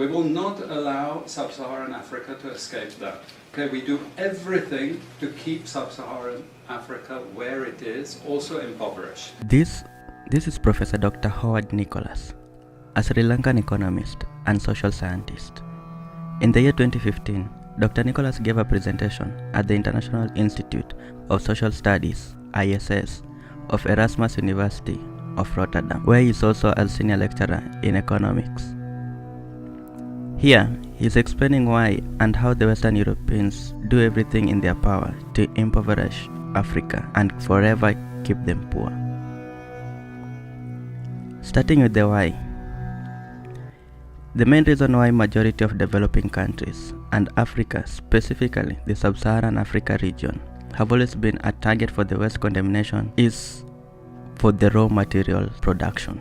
We will not allow sub-Saharan Africa to escape that. Okay, we do everything to keep sub-Saharan Africa where it is, also impoverished. This is Professor Dr. Howard Nicholas, a Sri Lankan economist and social scientist. In the year 2015, Dr. Nicholas gave a presentation at the International Institute of Social Studies, ISS, of Erasmus University of Rotterdam, where he is also a senior lecturer in economics. Here, he is explaining why and how the Western Europeans do everything in their power to impoverish Africa and forever keep them poor. Starting with the why. The main reason why majority of developing countries, and Africa, specifically the Sub-Saharan Africa region, have always been a target for the West condemnation is for the raw material production.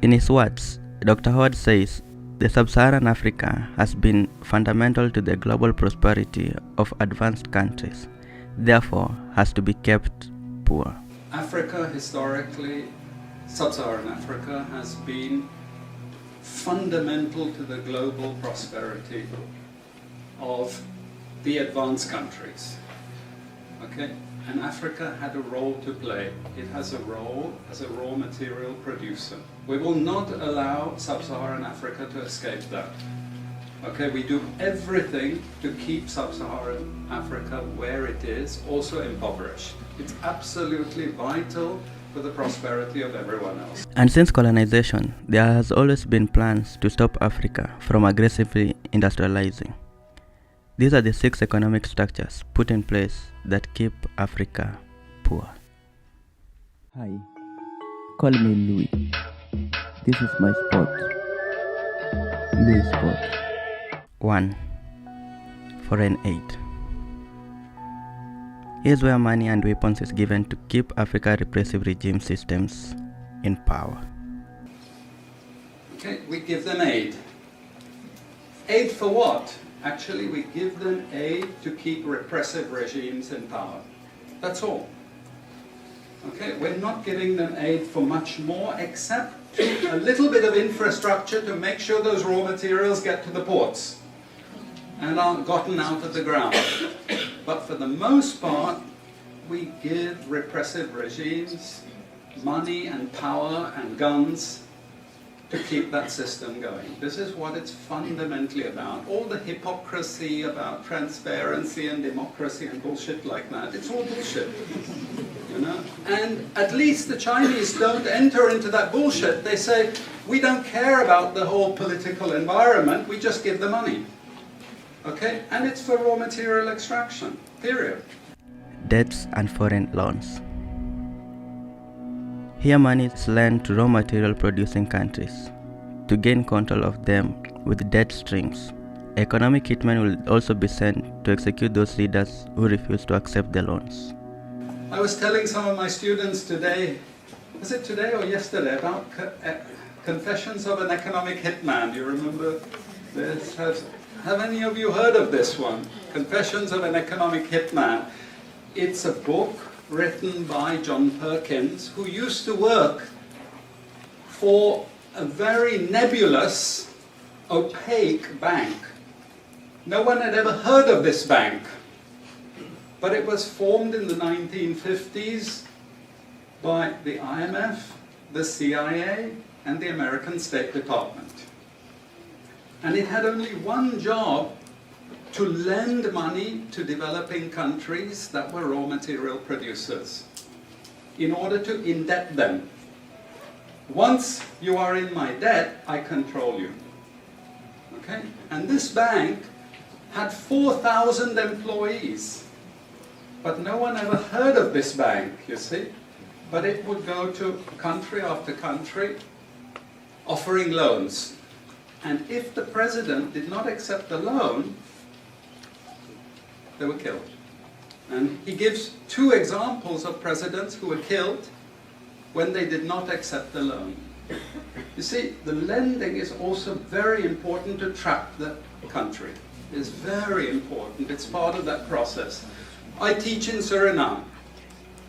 In his words, Dr. Howard says, the Sub-Saharan Africa has been fundamental to the global prosperity of advanced countries, therefore has to be kept poor. Africa historically, Sub-Saharan Africa has been fundamental to the global prosperity of the advanced countries. Okay? And Africa had a role to play. It has a role as a raw material producer. We will not allow Sub-Saharan Africa to escape that. Okay, we do everything to keep Sub-Saharan Africa where it is, also impoverished. It's absolutely vital for the prosperity of everyone else. And since colonization, there has always been plans to stop Africa from aggressively industrializing. These are the 6 economic structures put in place that keep Africa poor. Hi, call me Louis. This is my spot. Louis spot. 1. Foreign aid. Here's where money and weapons is given to keep Africa repressive regime systems in power. Okay, we give them aid. Aid for what? Actually, we give them aid to keep repressive regimes in power. That's all. Okay, we're not giving them aid for much more except a little bit of infrastructure to make sure those raw materials get to the ports and aren't gotten out of the ground. But for the most part, we give repressive regimes money and power and guns to keep that system going. This is what it's fundamentally about. All the hypocrisy about transparency and democracy and bullshit like that, it's all bullshit. You know? And at least the Chinese don't enter into that bullshit. They say, we don't care about the whole political environment, we just give the money. Okay? And it's for raw material extraction, period. Debts and foreign loans. Here money is lent to raw material producing countries to gain control of them with debt strings. Economic hitmen will also be sent to execute those leaders who refuse to accept the loans. I was telling some of my students today, was it today or yesterday, about Confessions of an Economic Hitman. Do you remember this? Have any of you heard of this one? Confessions of an Economic Hitman. It's a book written by John Perkins, who used to work for a very nebulous, opaque bank. No one had ever heard of this bank, but it was formed in the 1950s by the IMF, the CIA, and the American State Department. And it had only one job: to lend money to developing countries that were raw material producers in order to indebt them. Once you are in my debt, I control you. Okay? And this bank had 4,000 employees. But no one ever heard of this bank, you see. But it would go to country after country offering loans. And if the president did not accept the loan, they were killed. And he gives 2 examples of presidents who were killed when they did not accept the loan. You see, the lending is also very important to trap the country. It's very important. It's part of that process. I teach in Suriname.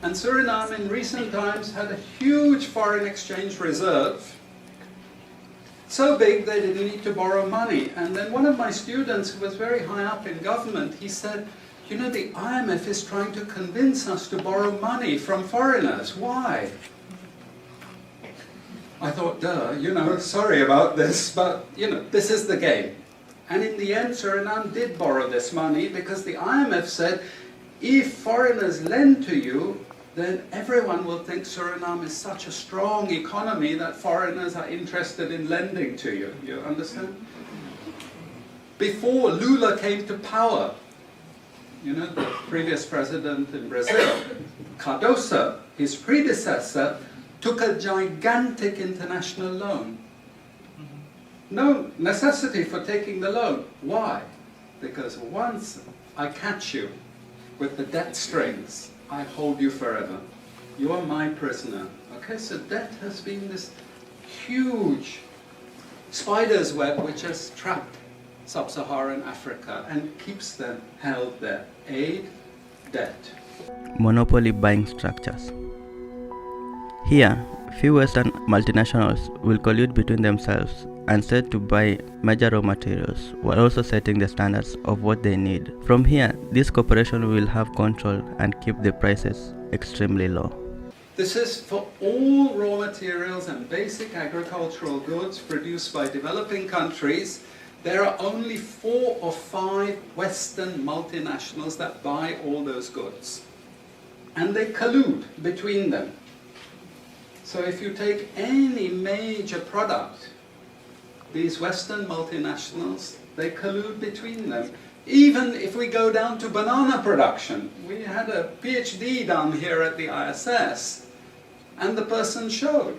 And Suriname in recent times had a huge foreign exchange reserve So big they didn't need to borrow money. And then one of my students who was very high up in government, he said, you know, the IMF is trying to convince us to borrow money from foreigners. Why? I thought, duh, you know, sorry about this, but, you know, this is the game. And in the end, Suriname did borrow this money because the IMF said, if foreigners lend to you, then everyone will think Suriname is such a strong economy that foreigners are interested in lending to you. You understand? Before Lula came to power, you know, the previous president in Brazil, Cardoso, his predecessor, took a gigantic international loan. No necessity for taking the loan. Why? Because once I catch you with the debt strings, I hold you forever. You are my prisoner. Okay, so debt has been this huge spider's web which has trapped sub-Saharan Africa and keeps them held there. Aid, debt. Monopoly buying structures. Here, few Western multinationals will collude between themselves and set to buy major raw materials while also setting the standards of what they need. From here, this corporation will have control and keep the prices extremely low. This is for all raw materials and basic agricultural goods produced by developing countries. There are only 4 or 5 Western multinationals that buy all those goods. And they collude between them. So if you take any major product, these Western multinationals, they collude between them. Even if we go down to banana production, we had a PhD done here at the ISS, and the person showed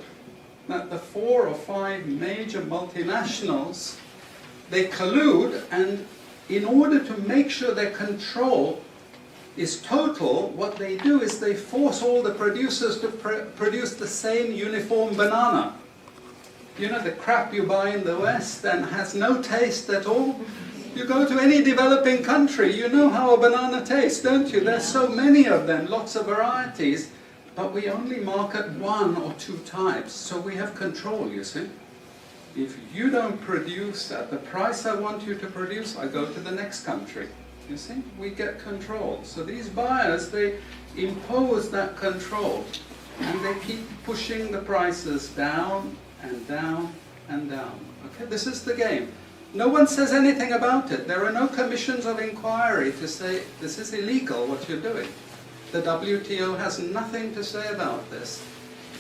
that the 4 or 5 major multinationals, they collude, and in order to make sure their control is total, what they do is they force all the producers to produce the same uniform banana. You know, the crap you buy in the West and has no taste at all. You go to any developing country, you know how a banana tastes, don't you? There's so many of them, lots of varieties, but we only market 1 or 2 types, so we have control, you see. If you don't produce at the price I want you to produce, I go to the next country. You see, we get control. So these buyers, they impose that control, and they keep pushing the prices down and down and down. Okay, this is the game. No one says anything about it. There are no commissions of inquiry to say, this is illegal, what you're doing. The WTO has nothing to say about this.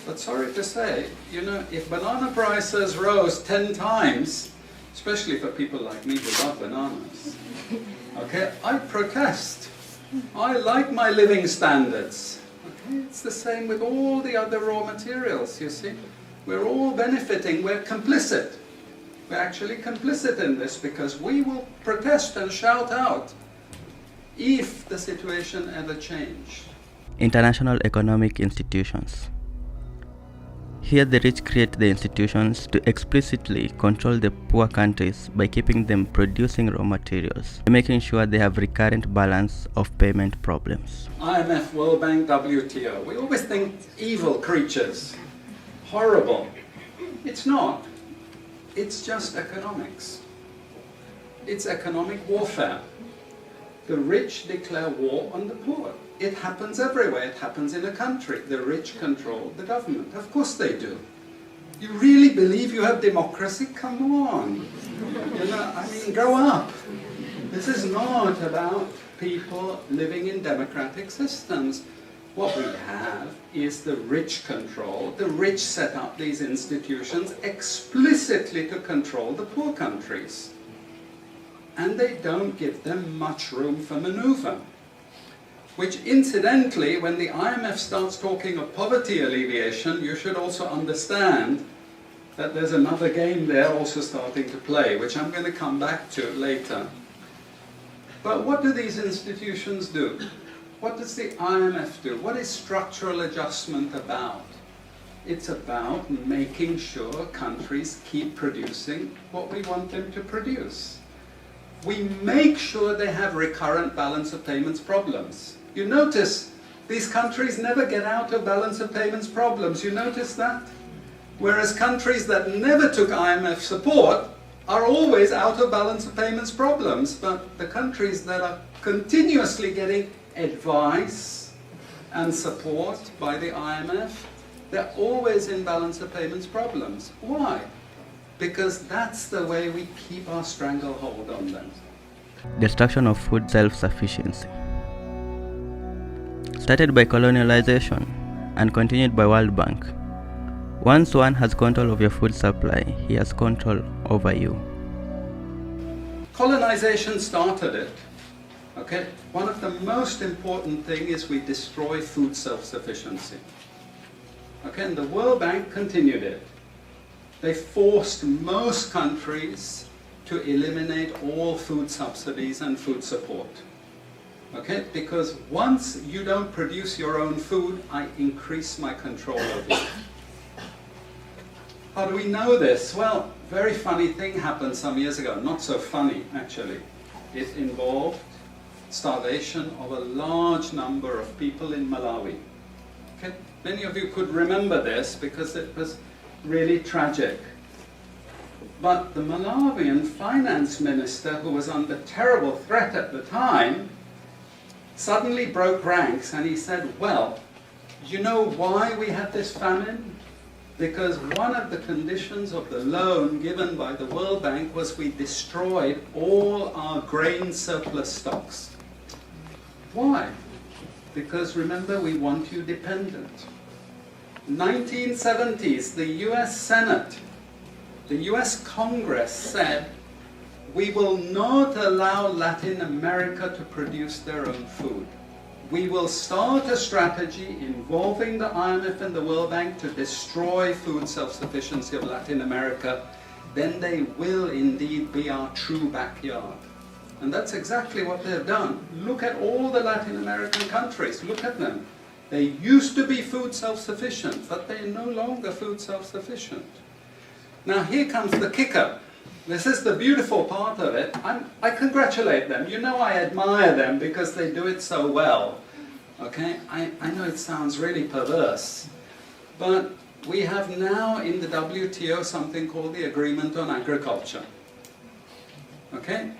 But sorry to say, you know, if banana prices rose 10 times, especially for people like me who love bananas, okay, I protest. I like my living standards. Okay, it's the same with all the other raw materials, you see. We're all benefiting, we're complicit. We're actually complicit in this because we will protest and shout out if the situation ever changed. International economic institutions. Here the rich create the institutions to explicitly control the poor countries by keeping them producing raw materials, making sure they have recurrent balance of payment problems. IMF, World Bank, WTO. We always think evil creatures, horrible. It's not. It's just economics. It's economic warfare. The rich declare war on the poor. It happens everywhere. It happens in a country. The rich control the government. Of course they do. You really believe you have democracy? Come on. You know, I mean, grow up. This is not about people living in democratic systems. What we have is the rich control. The rich set up these institutions explicitly to control the poor countries. And they don't give them much room for maneuver. Which incidentally, when the IMF starts talking of poverty alleviation, you should also understand that there's another game there also starting to play, which I'm going to come back to later. But what do these institutions do? What does the IMF do? What is structural adjustment about? It's about making sure countries keep producing what we want them to produce. We make sure they have recurrent balance of payments problems. You notice these countries never get out of balance of payments problems. You notice that? Whereas countries that never took IMF support are always out of balance of payments problems. But the countries that are continuously getting advice and support by the IMF, they're always in balance of payments problems. Why? Because that's the way we keep our stranglehold on them. Destruction of food self-sufficiency. Started by colonialization and continued by World Bank. Once one has control of your food supply, he has control over you. Colonization started it. Okay? One of the most important things is we destroy food self-sufficiency. Okay? And the World Bank continued it. They forced most countries to eliminate all food subsidies and food support. Okay? Because once you don't produce your own food, I increase my control over you. How do we know this? Well, very funny thing happened some years ago. Not so funny, actually. It involved starvation of a large number of people in Malawi. Okay? Many of you could remember this because it was really tragic. But the Malawian finance minister, who was under terrible threat at the time, suddenly broke ranks and he said, well, you know why we had this famine? Because one of the conditions of the loan given by the World Bank was we destroyed all our grain surplus stocks. Why? Because remember, we want you dependent. 1970s, the US Senate, the US Congress said, we will not allow Latin America to produce their own food. We will start a strategy involving the IMF and the World Bank to destroy food self-sufficiency of Latin America. Then they will indeed be our true backyard. And that's exactly what they've done. Look at all the Latin American countries. Look at them. They used to be food self-sufficient, but they're no longer food self-sufficient. Now here comes the kicker. This is the beautiful part of it. I congratulate them. You know, I admire them because they do it so well. Okay? I know it sounds really perverse, but we have now in the WTO something called the Agreement on Agriculture. Okay?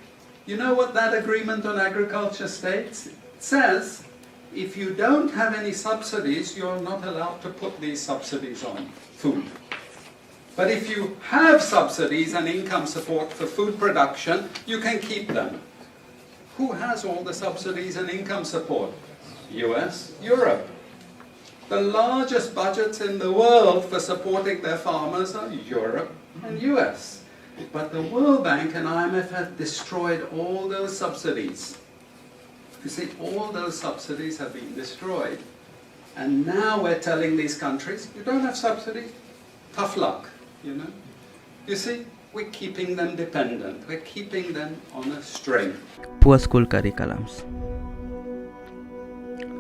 You know what that Agreement on Agriculture states? It says, if you don't have any subsidies, you're not allowed to put these subsidies on food. But if you have subsidies and income support for food production, you can keep them. Who has all the subsidies and income support? US, Europe. The largest budgets in the world for supporting their farmers are Europe and US. But the World Bank and IMF have destroyed all those subsidies. You see, all those subsidies have been destroyed. And now we're telling these countries, you don't have subsidies, tough luck. You know? You see, we're keeping them dependent. We're keeping them on a string. Poor school curriculums.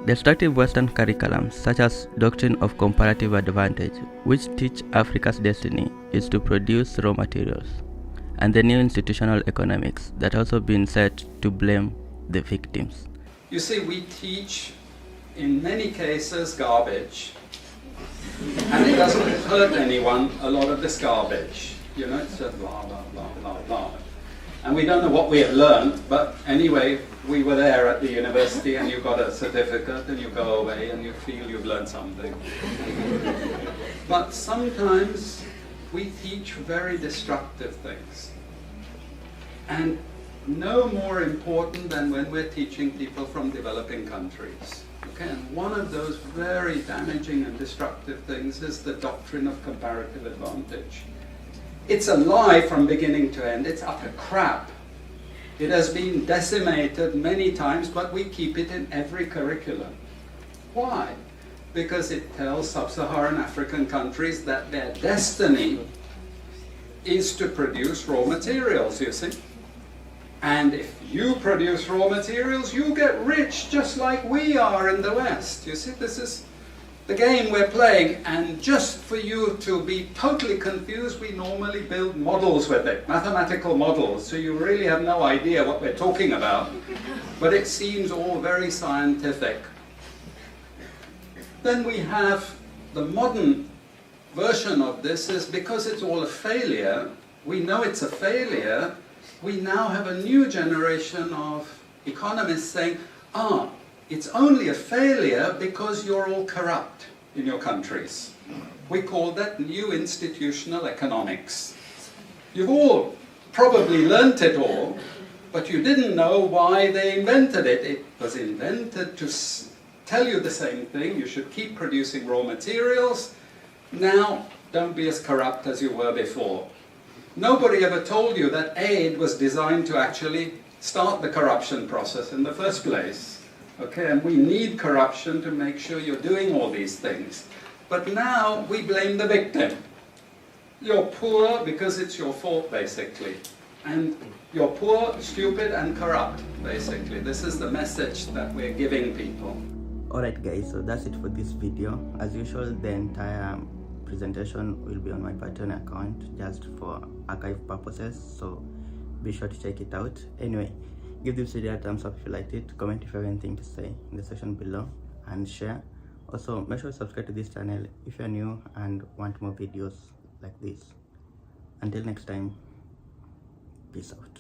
Destructive Western curriculums, such as Doctrine of Comparative Advantage, which teach Africa's destiny is to produce raw materials, and the new institutional economics that also been set to blame the victims. You see, we teach, in many cases, garbage. And it doesn't hurt anyone, a lot of this garbage. You know, it's just blah, blah, blah, blah, blah. And we don't know what we have learned, but anyway, we were there at the university and you got a certificate and you go away and you feel you've learned something. But sometimes we teach very destructive things. And no more important than when we're teaching people from developing countries. Okay, and one of those very damaging and destructive things is the doctrine of comparative advantage. It's a lie from beginning to end. It's utter crap. It has been decimated many times, but we keep it in every curriculum. Why? Because it tells sub-Saharan African countries that their destiny is to produce raw materials, you see. And if you produce raw materials, you get rich just like we are in the West. You see, this is the game we're playing. And just for you to be totally confused, we normally build models with it, mathematical models, so you really have no idea what we're talking about. But it seems all very scientific. Then we have the modern version of this is because it's all a failure, we know it's a failure, we now have a new generation of economists saying, it's only a failure because you're all corrupt in your countries. We call that new institutional economics. You've all probably learnt it all, but you didn't know why they invented it. It was invented to tell you the same thing. You should keep producing raw materials. Now, don't be as corrupt as you were before. Nobody ever told you that aid was designed to actually start the corruption process in the first place. Okay, and we need corruption to make sure you're doing all these things. But now we blame the victim. You're poor because it's your fault, basically. And you're poor, stupid, and corrupt, basically. This is the message that we're giving people. Alright guys, so that's it for this video. As usual, the entire presentation will be on my Patreon account just for archive purposes, so be sure to check it out. Anyway, give this video a thumbs up if you liked it, comment if you have anything to say in the section below, and share. Also, make sure to subscribe to this channel if you're new and want more videos like this. Until next time, peace out.